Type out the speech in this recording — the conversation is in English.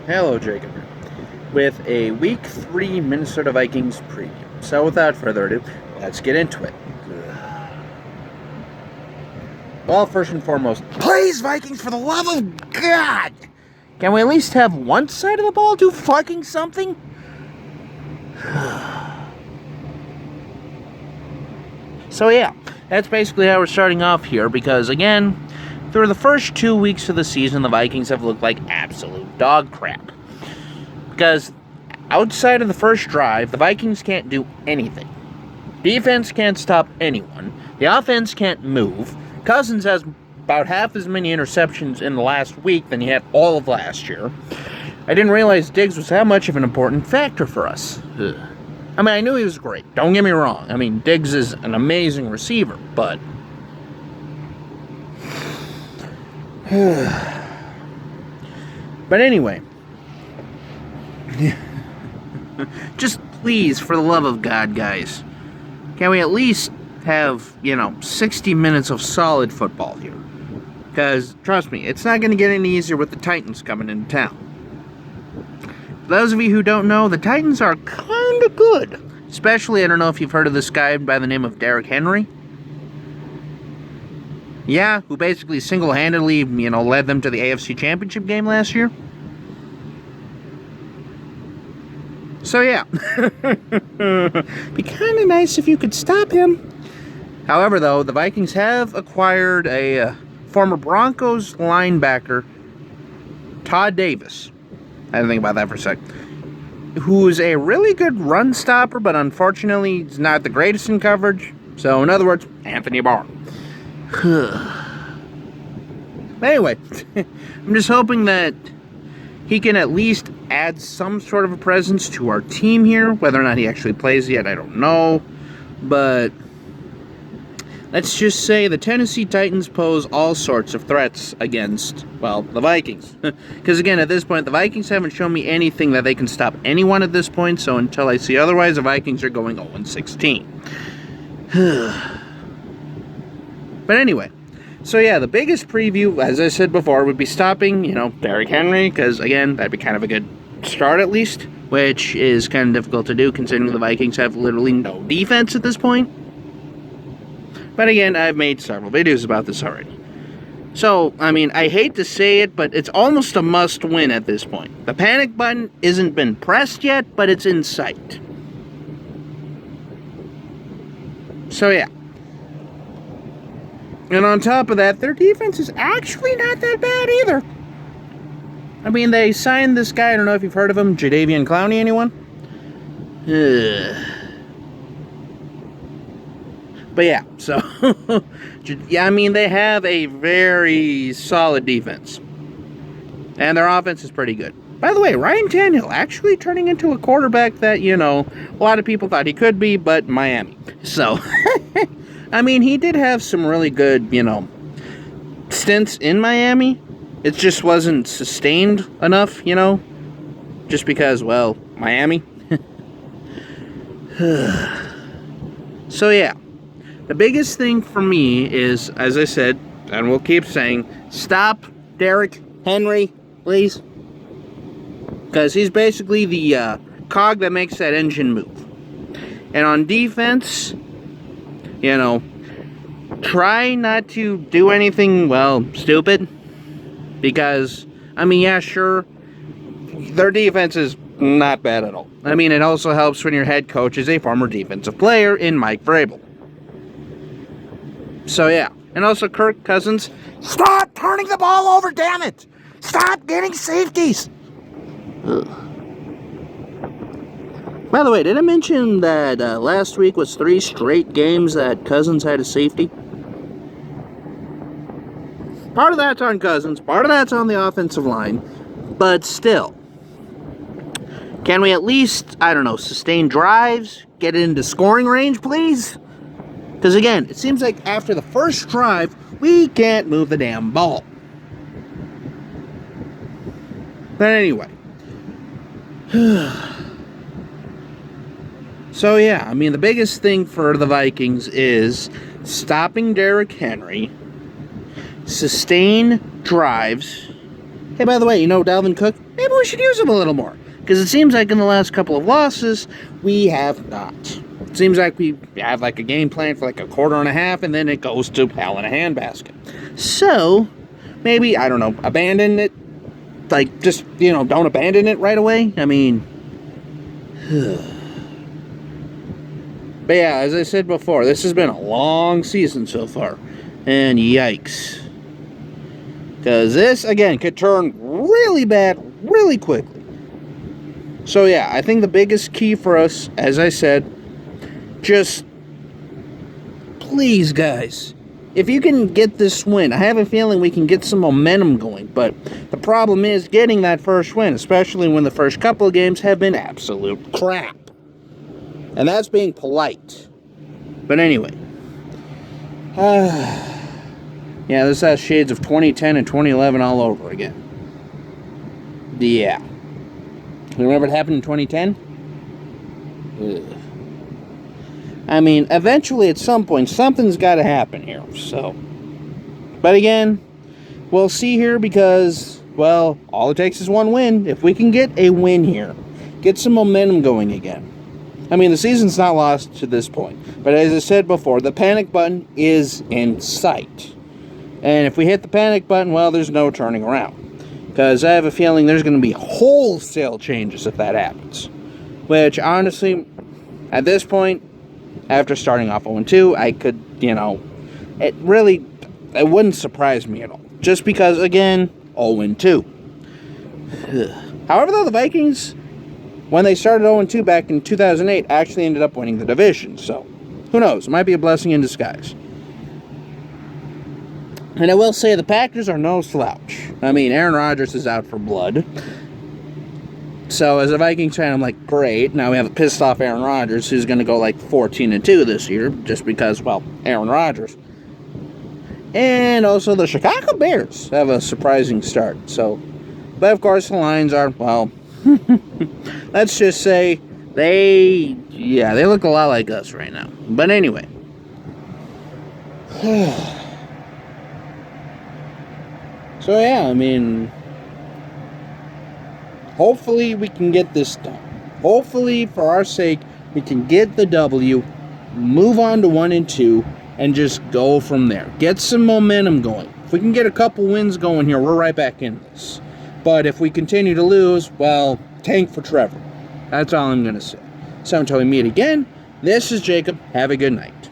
Hello, Jacob, with a Week 3 Minnesota Vikings preview. So, without further ado, let's get into it. Well, first and foremost, please, Vikings, for the love of God! Can we at least have one side of the ball do fucking something? So, yeah, that's basically how we're starting off here, because, again, through the first 2 weeks of the season, the Vikings have looked like absolute dog crap. Because outside of the first drive, the Vikings can't do anything. Defense can't stop anyone. The offense can't move. Cousins has about half as many interceptions in the last week than he had all of last year. I didn't realize Diggs was that much of an important factor for us. I mean, I knew he was great. Don't get me wrong. I mean, Diggs is an amazing receiver, but... But anyway... Just please, for the love of God, guys, can we at least have, 60 minutes of solid football here? Because, trust me, it's not going to get any easier with the Titans coming into town. For those of you who don't know, the Titans are kind of good. Especially, I don't know if you've heard of this guy by the name of Derrick Henry. Yeah, who basically single-handedly, led them to the AFC Championship game last year. So yeah, be kind of nice if you could stop him. However, though, the Vikings have acquired a former Broncos linebacker, Todd Davis. I had to think about that for a sec. Who's a really good run stopper, but unfortunately, he's not the greatest in coverage. So, in other words, Anthony Barr. Anyway, I'm just hoping that he can at least add some sort of a presence to our team here. Whether or not he actually plays yet, I don't know. But let's just say the Tennessee Titans pose all sorts of threats against, well, the Vikings. Because again, at this point, the Vikings haven't shown me anything that they can stop anyone at this point. So until I see otherwise, the Vikings are going 0-16. But anyway. So yeah, the biggest preview, as I said before, would be stopping, Derrick Henry, because again, that'd be kind of a good start at least, which is kind of difficult to do considering the Vikings have literally no defense at this point. But again, I've made several videos about this already. So, I mean, I hate to say it, but it's almost a must-win at this point. The panic button isn't been pressed yet, but it's in sight. So yeah. And on top of that, their defense is actually not that bad either. I mean, they signed this guy, I don't know if you've heard of him, Jadeveon Clowney, anyone? But yeah, so, yeah, I mean, they have a very solid defense. And their offense is pretty good. By the way, Ryan Tannehill actually turning into a quarterback that, a lot of people thought he could be, but Miami. So... I mean, he did have some really good, stints in Miami. It just wasn't sustained enough, just because, well, Miami. So, yeah. The biggest thing for me is, as I said, and we'll keep saying, stop Derrick Henry, please. Because he's basically the cog that makes that engine move. And on defense... try not to do anything, well, stupid. Because, I mean, yeah, sure, their defense is not bad at all. I mean, it also helps when your head coach is a former defensive player in Mike Vrabel. So, yeah. And also, Kirk Cousins, stop turning the ball over, damn it! Stop getting safeties! Ugh. By the way, did I mention that last week was 3 straight games that Cousins had a safety? Part of that's on Cousins, part of that's on the offensive line, but still. Can we at least, I don't know, sustain drives, get it into scoring range, please? Because again, it seems like after the first drive, we can't move the damn ball. But anyway. So yeah, I mean, the biggest thing for the Vikings is stopping Derrick Henry, sustain drives, hey, by the way, Dalvin Cook, maybe we should use him a little more. Because it seems like in the last couple of losses, we have not. It seems like we have like a game plan for like a quarter and a half, and then it goes to hell in a handbasket. So, maybe, I don't know, abandon it. Like, just, don't abandon it right away. I mean, but yeah, as I said before, this has been a long season so far. And yikes. Because this, again, could turn really bad really quickly. So yeah, I think the biggest key for us, as I said, just please, guys, if you can get this win, I have a feeling we can get some momentum going. But the problem is getting that first win, especially when the first couple of games have been absolute crap. And that's being polite. But anyway. Yeah, this has shades of 2010 and 2011 all over again. Yeah. You remember what happened in 2010? Ugh. I mean, eventually at some point, something's got to happen here. So, but again, we'll see here because, well, all it takes is one win. If we can get a win here, get some momentum going again. I mean, the season's not lost to this point. But as I said before, the panic button is in sight. And if we hit the panic button, well, there's no turning around. Because I have a feeling there's going to be wholesale changes if that happens. Which, honestly, at this point, after starting off 0-2, I could, it wouldn't surprise me at all. Just because, again, 0-2. However, though, the Vikings, when they started 0-2 back in 2008, actually ended up winning the division. So, who knows? It might be a blessing in disguise. And I will say the Packers are no slouch. I mean, Aaron Rodgers is out for blood. So as a Vikings fan, I'm like, great. Now we have a pissed off Aaron Rodgers who's going to go like 14-2 this year just because, well, Aaron Rodgers. And also the Chicago Bears have a surprising start. So, but of course the Lions are, well, let's just say they look a lot like us right now. But anyway. So yeah, I mean, hopefully we can get this done. Hopefully, for our sake, we can get the W, move on to 1-2, and just go from there. Get some momentum going. If we can get a couple wins going here, we're right back in this. But if we continue to lose, well, tank for Trevor. That's all I'm going to say. So until we meet again, this is Jacob. Have a good night.